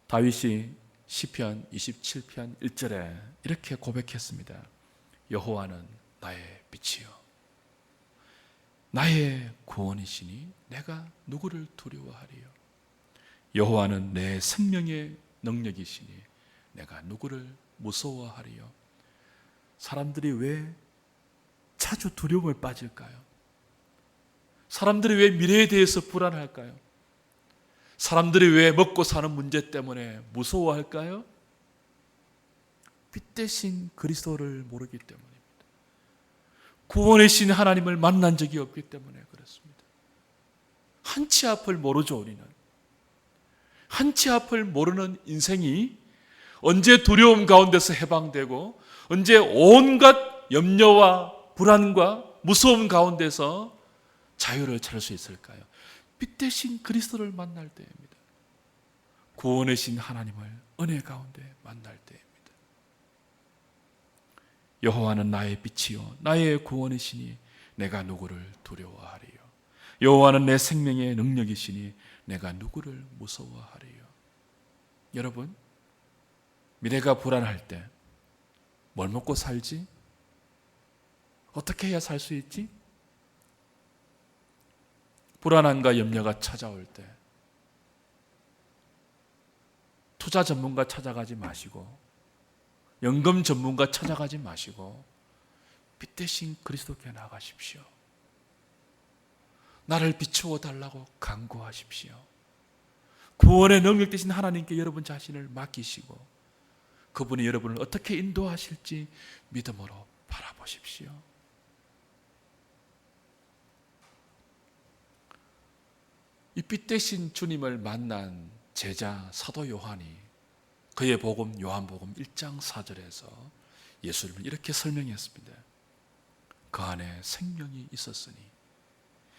다윗이 시편 27편 1절에 이렇게 고백했습니다. 여호와는 나의 빛이요 나의 구원이시니 내가 누구를 두려워하리요. 여호와는 내 생명의 능력이시니 내가 누구를 무서워하리요. 사람들이 왜 자주 두려움에 빠질까요? 사람들이 왜 미래에 대해서 불안할까요? 사람들이 왜 먹고 사는 문제 때문에 무서워할까요? 빛 대신 그리스도를 모르기 때문입니다. 구원의 신 하나님을 만난 적이 없기 때문에 그렇습니다. 한치 앞을 모르죠. 우리는 한치 앞을 모르는 인생이 언제 두려움 가운데서 해방되고 언제 온갖 염려와 불안과 무서움 가운데서 자유를 찾을 수 있을까요? 빛 대신 그리스도를 만날 때입니다. 구원의 신 하나님을 은혜 가운데 만날 때입니다. 여호와는 나의 빛이요 나의 구원이시니 내가 누구를 두려워하리요. 여호와는 내 생명의 능력이시니 내가 누구를 무서워하리요. 여러분, 미래가 불안할 때 뭘 먹고 살지? 어떻게 해야 살 수 있지? 불안함과 염려가 찾아올 때 투자 전문가 찾아가지 마시고 연금 전문가 찾아가지 마시고 빛 대신 그리스도께 나가십시오. 나를 비추어 달라고 간구하십시오. 구원의 능력 되신 하나님께 여러분 자신을 맡기시고 그분이 여러분을 어떻게 인도하실지 믿음으로 바라보십시오. 이 빛 대신 주님을 만난 제자 사도 요한이 그의 복음 요한복음 1장 4절에서 예수님을 이렇게 설명했습니다. 그 안에 생명이 있었으니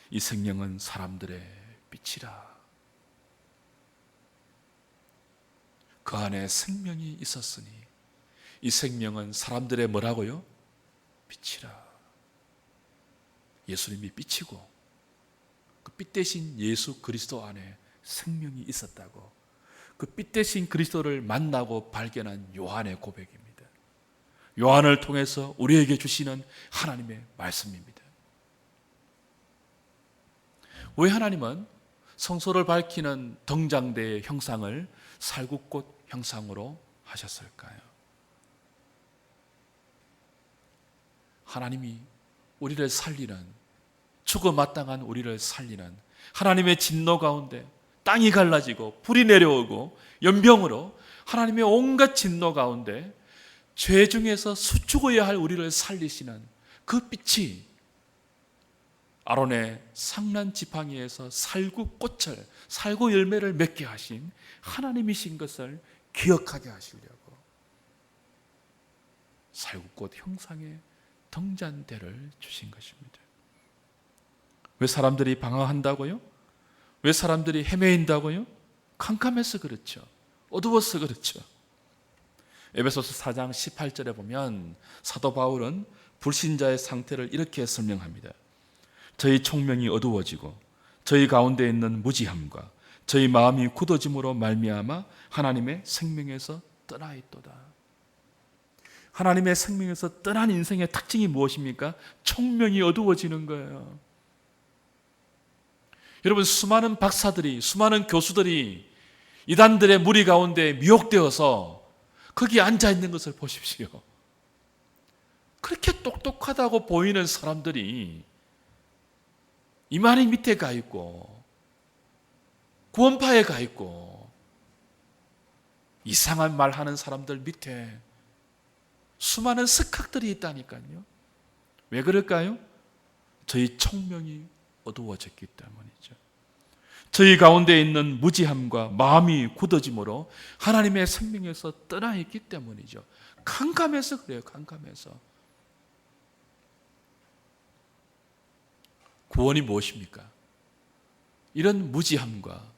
이 생명은 사람들의 빛이라. 그 안에 생명이 있었으니 이 생명은 사람들의 뭐라고요? 빛이라. 예수님이 빛이고 그 빛 대신 예수 그리스도 안에 생명이 있었다고, 그 빛 대신 그리스도를 만나고 발견한 요한의 고백입니다. 요한을 통해서 우리에게 주시는 하나님의 말씀입니다. 왜 하나님은 성소를 밝히는 등잔대의 형상을 살구꽃 형상으로 하셨을까요? 하나님이 우리를 살리는, 죽어 마땅한 우리를 살리는 하나님의 진노 가운데 땅이 갈라지고 불이 내려오고 연병으로 하나님의 온갖 진노 가운데 죄 중에서 수죽어야 할 우리를 살리시는 그 빛이 아론의 상란 지팡이에서 살구꽃을, 살구 열매를 맺게 하신 하나님이신 것을 기억하게 하시려고 살구꽃 형상의 등잔대를 주신 것입니다. 왜 사람들이 방황한다고요? 왜 사람들이 헤매인다고요? 캄캄해서 그렇죠. 어두워서 그렇죠. 에베소서 4장 18절에 보면 사도 바울은 불신자의 상태를 이렇게 설명합니다. 저희 총명이 어두워지고 저희 가운데 있는 무지함과 저희 마음이 굳어짐으로 말미암아 하나님의 생명에서 떠나 있도다. 하나님의 생명에서 떠난 인생의 특징이 무엇입니까? 총명이 어두워지는 거예요. 여러분, 수많은 박사들이, 수많은 교수들이 이단들의 무리 가운데 미혹되어서 거기 앉아있는 것을 보십시오. 그렇게 똑똑하다고 보이는 사람들이 이만희 밑에 가 있고 구원파에 가 있고 이상한 말 하는 사람들 밑에 수많은 스캅들이 있다니까요. 왜 그럴까요? 저희 총명이 어두워졌기 때문이죠. 저희 가운데 있는 무지함과 마음이 굳어짐으로 하나님의 생명에서 떠나 있기 때문이죠. 캄캄해서 그래요. 캄캄해서. 구원이 무엇입니까? 이런 무지함과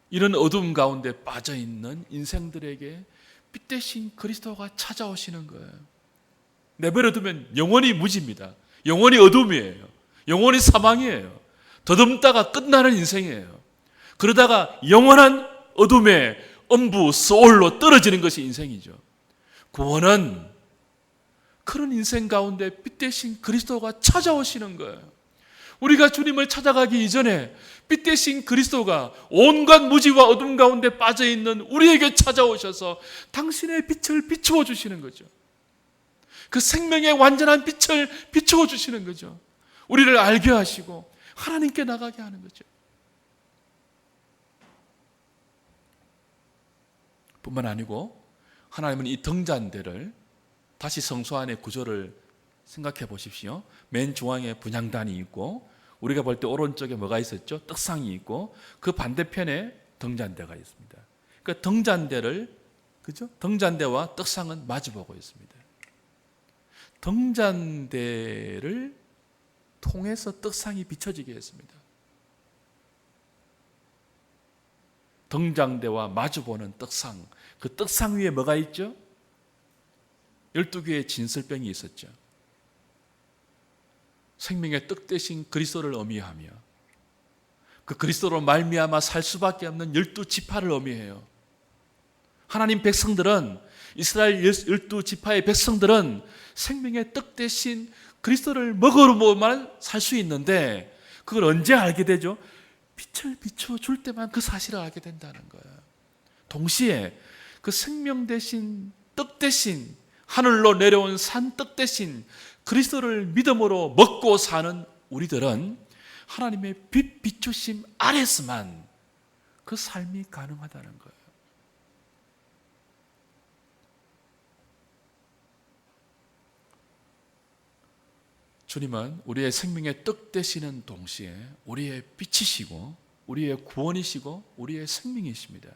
이런 어두움 가운데 빠져있는 인생들에게 빛 대신 그리스도가 찾아오시는 거예요. 내버려두면 영원히 무지입니다. 영원히 어둠이에요. 영원히 사망이에요. 더듬다가 끝나는 인생이에요. 그러다가 영원한 어둠의 음부 소울로 떨어지는 것이 인생이죠. 구원은 그런 인생 가운데 빛 대신 그리스도가 찾아오시는 거예요. 우리가 주님을 찾아가기 이전에 빛 대신 그리스도가 온갖 무지와 어둠 가운데 빠져있는 우리에게 찾아오셔서 당신의 빛을 비추어 주시는 거죠. 그 생명의 완전한 빛을 비추어 주시는 거죠. 우리를 알게 하시고 하나님께 나가게 하는 거죠. 뿐만 아니고 하나님은 이 등잔대를, 다시 성소 안의 구조를 생각해 보십시오. 맨 중앙에 분향단이 있고 우리가 볼 때 오른쪽에 뭐가 있었죠? 떡상이 있고 그 반대편에 등잔대가 있습니다. 그러니까 등잔대를, 그죠? 등잔대와 떡상은 마주보고 있습니다. 등잔대를 통해서 떡상이 비춰지게 했습니다. 등잔대와 마주보는 떡상, 그 떡상 위에 뭐가 있죠? 12개의 진설병이 있었죠. 생명의 떡 대신 그리스도를 의미하며 그 그리스도로 말미암아 살 수밖에 없는 12지파를 의미해요. 하나님 백성들은, 이스라엘 12지파의 백성들은 생명의 떡 대신 그리스도를 먹어로만 살 수 있는데 그걸 언제 알게 되죠? 빛을 비춰줄 때만 그 사실을 알게 된다는 거예요. 동시에 그 생명 대신, 떡 대신, 하늘로 내려온 산떡 대신 그리스도를 믿음으로 먹고 사는 우리들은 하나님의 빛 비추심 아래서만 그 삶이 가능하다는 거예요. 주님은 우리의 생명의 떡 되시는 동시에 우리의 빛이시고 우리의 구원이시고 우리의 생명이십니다.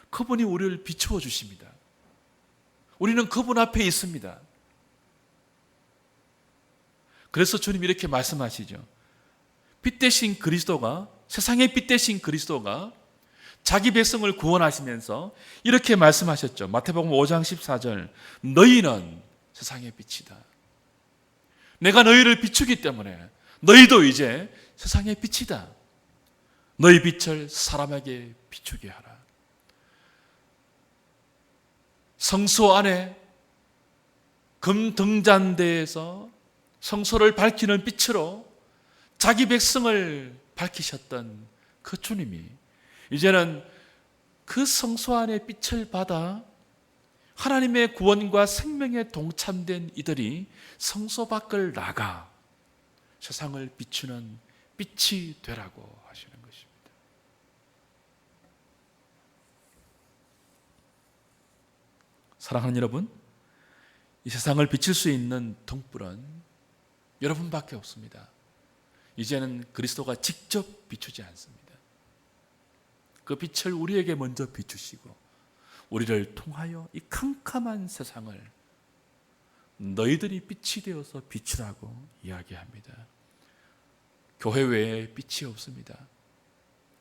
그분이 우리를 비추어 주십니다. 우리는 그분 앞에 있습니다. 그래서 주님이 이렇게 말씀하시죠. 빛 대신 그리스도가, 세상의 빛 대신 그리스도가 자기 백성을 구원하시면서 이렇게 말씀하셨죠. 마태복음 5장 14절, 너희는 세상의 빛이다. 내가 너희를 비추기 때문에 너희도 이제 세상의 빛이다. 너희 빛을 사람에게 비추게 하라. 성소 안에 금등잔대에서 성소를 밝히는 빛으로 자기 백성을 밝히셨던 그 주님이 이제는 그 성소 안에 빛을 받아 하나님의 구원과 생명에 동참된 이들이 성소 밖을 나가 세상을 비추는 빛이 되라고 하시는 것입니다. 사랑하는 여러분, 이 세상을 비칠 수 있는 등불은 여러분밖에 없습니다. 이제는 그리스도가 직접 비추지 않습니다. 그 빛을 우리에게 먼저 비추시고 우리를 통하여 이 캄캄한 세상을 너희들이 빛이 되어서 비추라고 이야기합니다. 교회 외에 빛이 없습니다.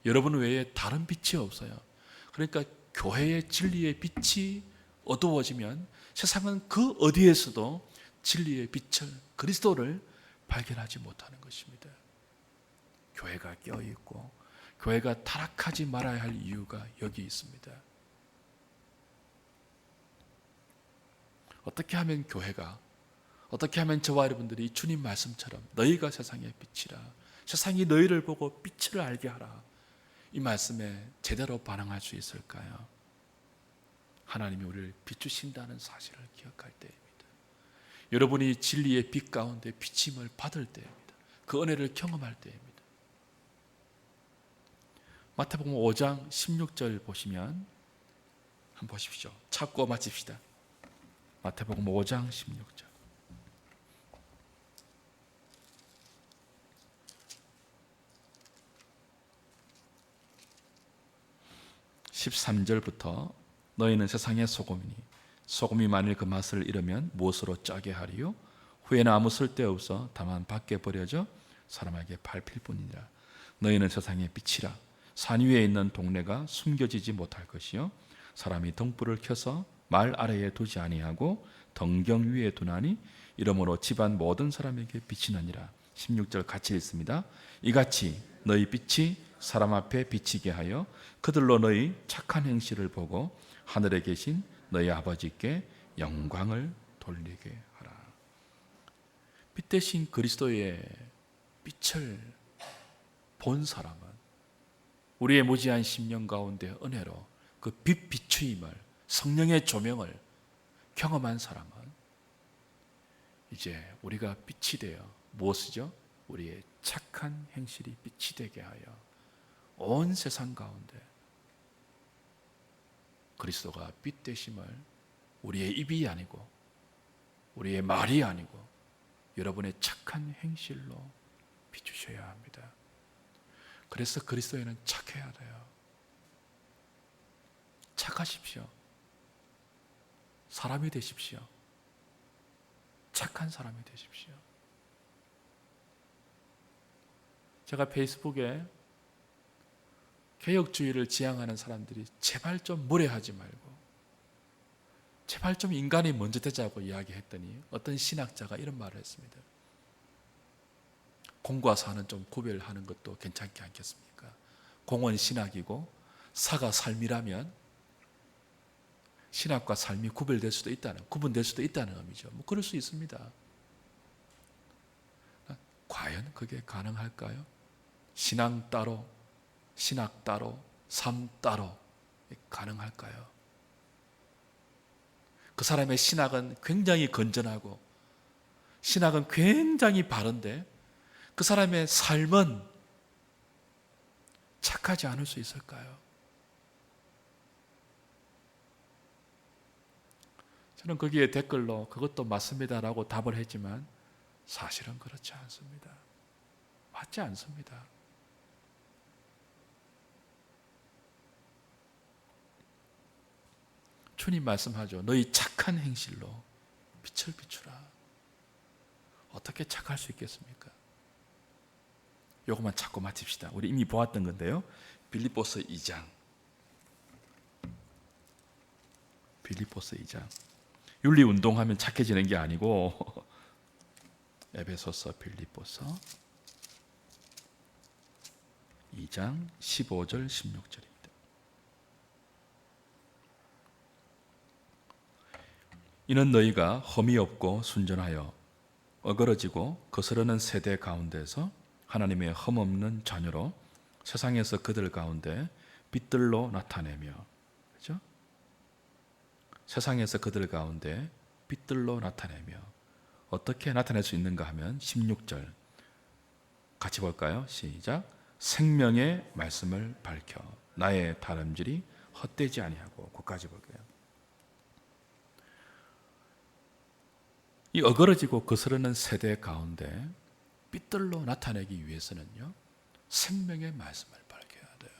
여러분 외에 다른 빛이 없어요. 그러니까 교회의 진리의 빛이 어두워지면 세상은 그 어디에서도 진리의 빛을, 그리스도를 발견하지 못하는 것입니다. 교회가 껴있고 교회가 타락하지 말아야 할 이유가 여기 있습니다. 어떻게 하면 교회가, 어떻게 하면 저와 여러분들이 주님 말씀처럼 너희가 세상의 빛이라, 세상이 너희를 보고 빛을 알게 하라, 이 말씀에 제대로 반응할 수 있을까요? 하나님이 우리를 비추신다는 사실을 기억할 때입니다. 여러분이 진리의 빛 가운데 비침을 받을 때입니다. 그 은혜를 경험할 때입니다. 마태복음 5장 16절 보시면 한번 보십시오. 찾고 마칩시다. 마태복음 5장 16절. (13절부터) 너희는 세상의 소금이니 소금이 만일 그 맛을 잃으면 무엇으로 짜게 하리요? 후에는 아무 쓸데없어 다만 밖에 버려져 사람에게 밟힐 뿐이니라. 너희는 세상의 빛이라. 산 위에 있는 동네가 숨겨지지 못할 것이요 사람이 등불을 켜서 말 아래에 두지 아니하고 덩경 위에 두나니 이러므로 집안 모든 사람에게 빛이 나니라. 16절 같이 읽습니다. 이같이 너희 빛이 사람 앞에 비치게 하여 그들로 너희 착한 행실을 보고 하늘에 계신 너희 아버지께 영광을 돌리게 하라. 빛 대신 그리스도의 빛을 본 사람은, 우리의 무지한 심령 가운데 은혜로 그 빛 비추임을, 성령의 조명을 경험한 사람은 이제 우리가 빛이 되어 무엇이죠? 우리의 착한 행실이 빛이 되게 하여 온 세상 가운데 그리스도가 빛 되심을 우리의 입이 아니고 우리의 말이 아니고 여러분의 착한 행실로 비추셔야 합니다. 그래서 그리스도에는 착해야 돼요. 착하십시오. 사람이 되십시오. 착한 사람이 되십시오. 제가 페이스북에 개혁주의를 지향하는 사람들이 제발 좀 무례하지 말고 제발 좀 인간이 먼저 되자고 이야기했더니 어떤 신학자가 이런 말을 했습니다. 공과 사는 좀 구별하는 것도 괜찮지 않겠습니까? 공은 신학이고 사가 삶이라면 신학과 삶이 구분될 수도 있다는 의미죠. 뭐 그럴 수 있습니다. 과연 그게 가능할까요? 신앙 따로, 신학 따로, 삶 따로 가능할까요? 그 사람의 신학은 굉장히 건전하고 신학은 굉장히 바른데 그 사람의 삶은 착하지 않을 수 있을까요? 저는 거기에 댓글로 그것도 맞습니다라고 답을 했지만 사실은 그렇지 않습니다. 맞지 않습니다. 주님 말씀하죠. 너희 착한 행실로 빛을 비추라. 어떻게 착할 수 있겠습니까? 요것만 찾고 마칩시다. 우리 이미 보았던 건데요. 빌립보서 2장. 빌립보서 2장. 윤리 운동하면 착해지는 게 아니고 에베소서, 빌립보서 2장 15절 16절입니다. 이는 너희가 험이 없고 순전하여 어그러지고 거스르는 세대 가운데서 하나님의 흠없는 자녀로 세상에서 그들 가운데 빛들로 나타내며, 그렇죠? 세상에서 그들 가운데 빛들로 나타내며 어떻게 나타낼 수 있는가 하면 16절 같이 볼까요? 시작. 생명의 말씀을 밝혀 나의 다름질이 헛되지 아니하고. 그까지 볼게요. 이 어그러지고 거스르는 세대 가운데 빛들로 나타내기 위해서는요, 생명의 말씀을 밝혀야 돼요.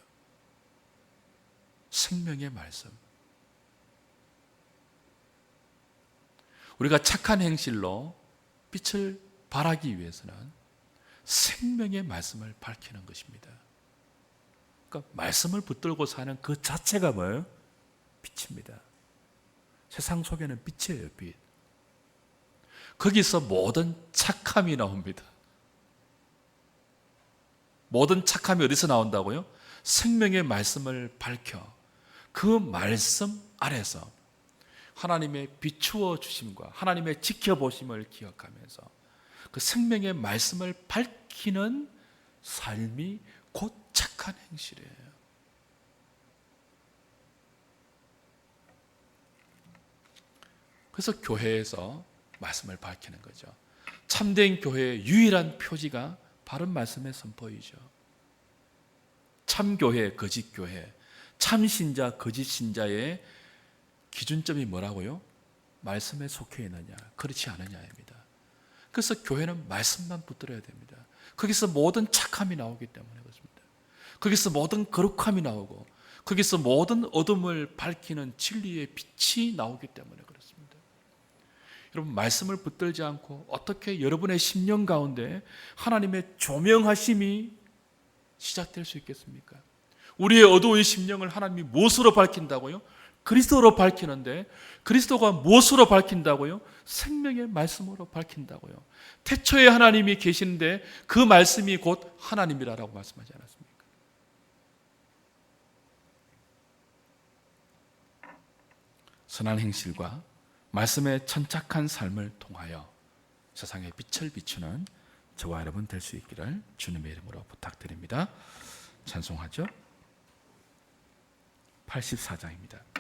생명의 말씀. 우리가 착한 행실로 빛을 발하기 위해서는 생명의 말씀을 밝히는 것입니다. 그러니까 말씀을 붙들고 사는 그 자체가 뭐예요? 빛입니다. 세상 속에는 빛이에요, 빛. 거기서 모든 착함이 나옵니다. 모든 착함이 어디서 나온다고요? 생명의 말씀을 밝혀 그 말씀 아래서 하나님의 비추어 주심과 하나님의 지켜보심을 기억하면서 그 생명의 말씀을 밝히는 삶이 곧 착한 행실이에요. 그래서 교회에서 말씀을 밝히는 거죠. 참된 교회의 유일한 표지가 바른 말씀의 선포이죠. 참교회, 거짓교회, 참신자, 거짓신자의 기준점이 뭐라고요? 말씀에 속해 있느냐, 그렇지 않느냐입니다. 그래서 교회는 말씀만 붙들어야 됩니다. 거기서 모든 착함이 나오기 때문에 그렇습니다. 거기서 모든 거룩함이 나오고 거기서 모든 어둠을 밝히는 진리의 빛이 나오기 때문에 그렇습니다. 여러분, 말씀을 붙들지 않고 어떻게 여러분의 심령 가운데 하나님의 조명하심이 시작될 수 있겠습니까? 우리의 어두운 심령을 하나님이 무엇으로 밝힌다고요? 그리스도로 밝히는데, 그리스도가 무엇으로 밝힌다고요? 생명의 말씀으로 밝힌다고요. 태초에 하나님이 계시는데 그 말씀이 곧 하나님이라고 말씀하지 않았습니까? 선한 행실과 말씀의 천착한 삶을 통하여 세상에 빛을 비추는 저와 여러분 될 수 있기를 주님의 이름으로 부탁드립니다. 찬송하죠? 84장입니다.